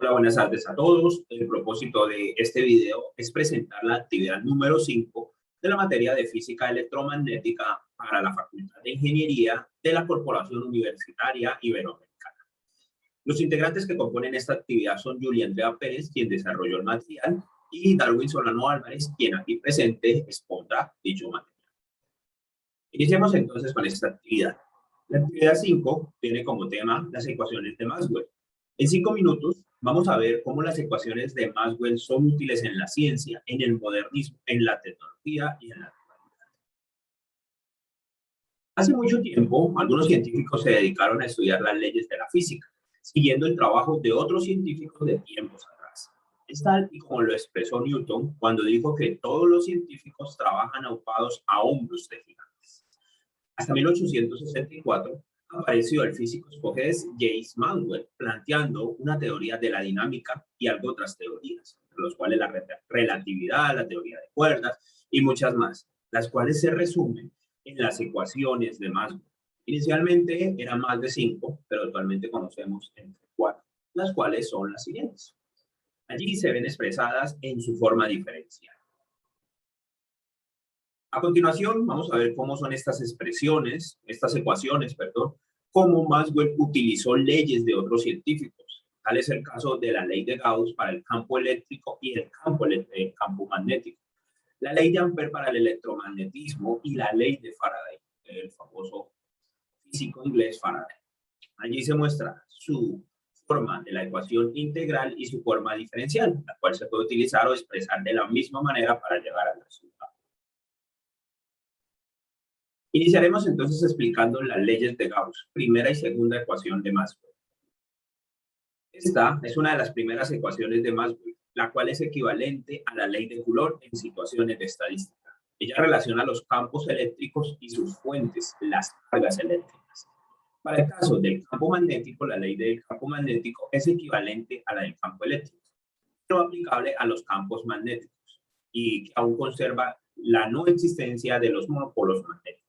Hola, buenas tardes a todos. El propósito de este video es presentar la actividad número 5 de la materia de Física Electromagnética para la Facultad de Ingeniería de la Corporación Universitaria Iberoamericana. Los integrantes que componen esta actividad son Julia Andrea Pérez, quien desarrolló el material, y Darwin Solano Álvarez, quien aquí presente expondrá dicho material. Iniciemos entonces con esta actividad. La actividad 5 tiene como tema las ecuaciones de Maxwell. En 5 minutos vamos a ver cómo las ecuaciones de Maxwell son útiles en la ciencia, en el modernismo, en la tecnología y en la actualidad. Hace mucho tiempo, algunos científicos se dedicaron a estudiar las leyes de la física, siguiendo el trabajo de otros científicos de tiempos atrás. Es tal y como lo expresó Newton cuando dijo que todos los científicos trabajan aupados a hombros de gigantes. Hasta 1864 apareció el físico escocés James Maxwell planteando una teoría de la dinámica y algo otras teorías, entre las cuales la relatividad, la teoría de cuerdas y muchas más, las cuales se resumen en las ecuaciones de Maxwell. Inicialmente eran más de 5, pero actualmente conocemos entre 4, las cuales son las siguientes. Allí se ven expresadas en su forma diferencial. A continuación, vamos a ver cómo son estas ecuaciones, cómo Maxwell utilizó leyes de otros científicos. Tal es el caso de la ley de Gauss para el campo eléctrico y el campo magnético, la ley de Ampère para el electromagnetismo y la ley de Faraday, el famoso físico inglés Faraday. Allí se muestra su forma de la ecuación integral y su forma diferencial, la cual se puede utilizar o expresar de la misma manera para llegar al resultado. Iniciaremos entonces explicando las leyes de Gauss, primera y segunda ecuación de Maxwell. Esta es una de las primeras ecuaciones de Maxwell, la cual es equivalente a la ley de Coulomb en situaciones de estadística. Ella relaciona los campos eléctricos y sus fuentes, las cargas eléctricas. Para el caso del campo magnético, la ley del campo magnético es equivalente a la del campo eléctrico, pero aplicable a los campos magnéticos y que aún conserva la no existencia de los monopolos magnéticos.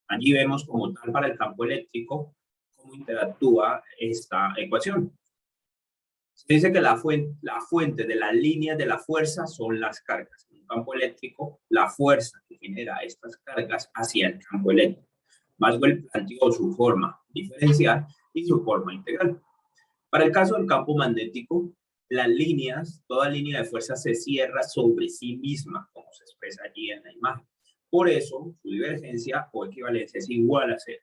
Allí vemos como tal para el campo eléctrico cómo interactúa esta ecuación. Se dice que la fuente de las líneas de la fuerza son las cargas. En un campo eléctrico, la fuerza que genera estas cargas hacia el campo eléctrico. Maxwell planteó su forma diferencial y su forma integral. Para el caso del campo magnético, las líneas, toda línea de fuerza se cierra sobre sí misma, como se expresa allí en la imagen. Por eso, su divergencia o equivalencia es igual a 0.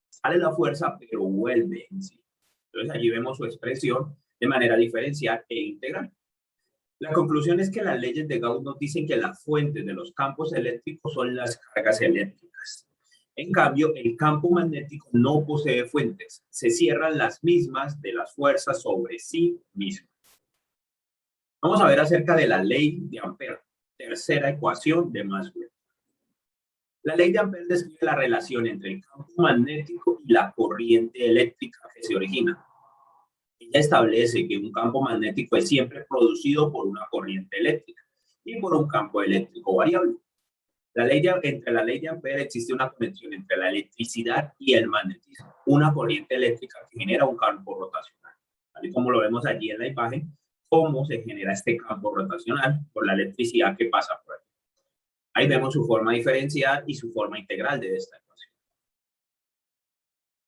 Sale la fuerza, pero vuelve en sí. Entonces, allí vemos su expresión de manera diferencial e integral. La conclusión es que las leyes de Gauss nos dicen que las fuentes de los campos eléctricos son las cargas eléctricas. En cambio, el campo magnético no posee fuentes. Se cierran las mismas de las fuerzas sobre sí mismas. Vamos a ver acerca de la ley de Ampère, tercera ecuación de Maxwell. La ley de Ampère describe la relación entre el campo magnético y la corriente eléctrica que se origina. Ella establece que un campo magnético es siempre producido por una corriente eléctrica y por un campo eléctrico variable. Entre la ley de Ampère existe una conexión entre la electricidad y el magnetismo, una corriente eléctrica que genera un campo rotacional. Tal y como lo vemos allí en la imagen, cómo se genera este campo rotacional por la electricidad que pasa por ahí. Ahí vemos su forma diferencial y su forma integral de esta ecuación.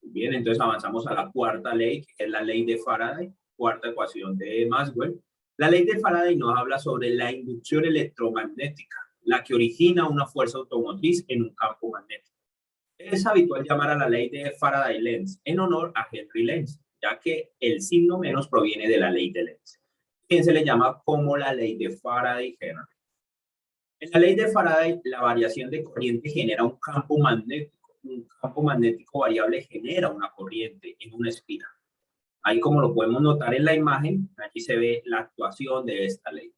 Bien, entonces avanzamos a la cuarta ley, que es la ley de Faraday, cuarta ecuación de Maxwell. La ley de Faraday nos habla sobre la inducción electromagnética, la que origina una fuerza automotriz en un campo magnético. Es habitual llamar a la ley de Faraday-Lenz en honor a Henry Lenz, ya que el signo menos proviene de la ley de Lenz, quien se le llama como la ley de Faraday-Henry. En la ley de Faraday, la variación de corriente genera un campo magnético. Un campo magnético variable genera una corriente en una espiral. Ahí, como lo podemos notar en la imagen, aquí se ve la actuación de esta ley.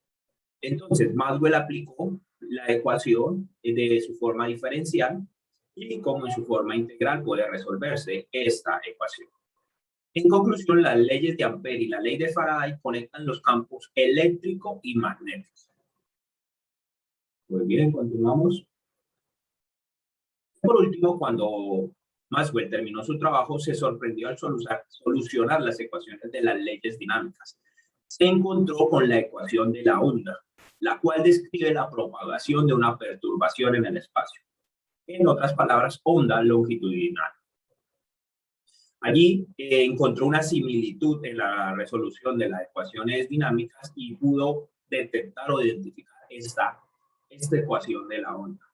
Entonces, Maxwell aplicó la ecuación de su forma diferencial y cómo en su forma integral puede resolverse esta ecuación. En conclusión, las leyes de Ampère y la ley de Faraday conectan los campos eléctrico y magnético. Muy bien, continuamos. Por último, cuando Maxwell terminó su trabajo, se sorprendió al solucionar las ecuaciones de las leyes dinámicas. Se encontró con la ecuación de la onda, la cual describe la propagación de una perturbación en el espacio. En otras palabras, onda longitudinal. Allí encontró una similitud en la resolución de las ecuaciones dinámicas y pudo detectar o identificar esta ecuación de la onda.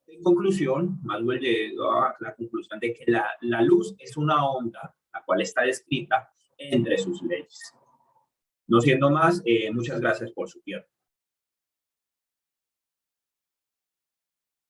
En conclusión, Maxwell llegó a la conclusión de que la luz es una onda, la cual está descrita entre sus leyes. No siendo más, muchas gracias por su tiempo.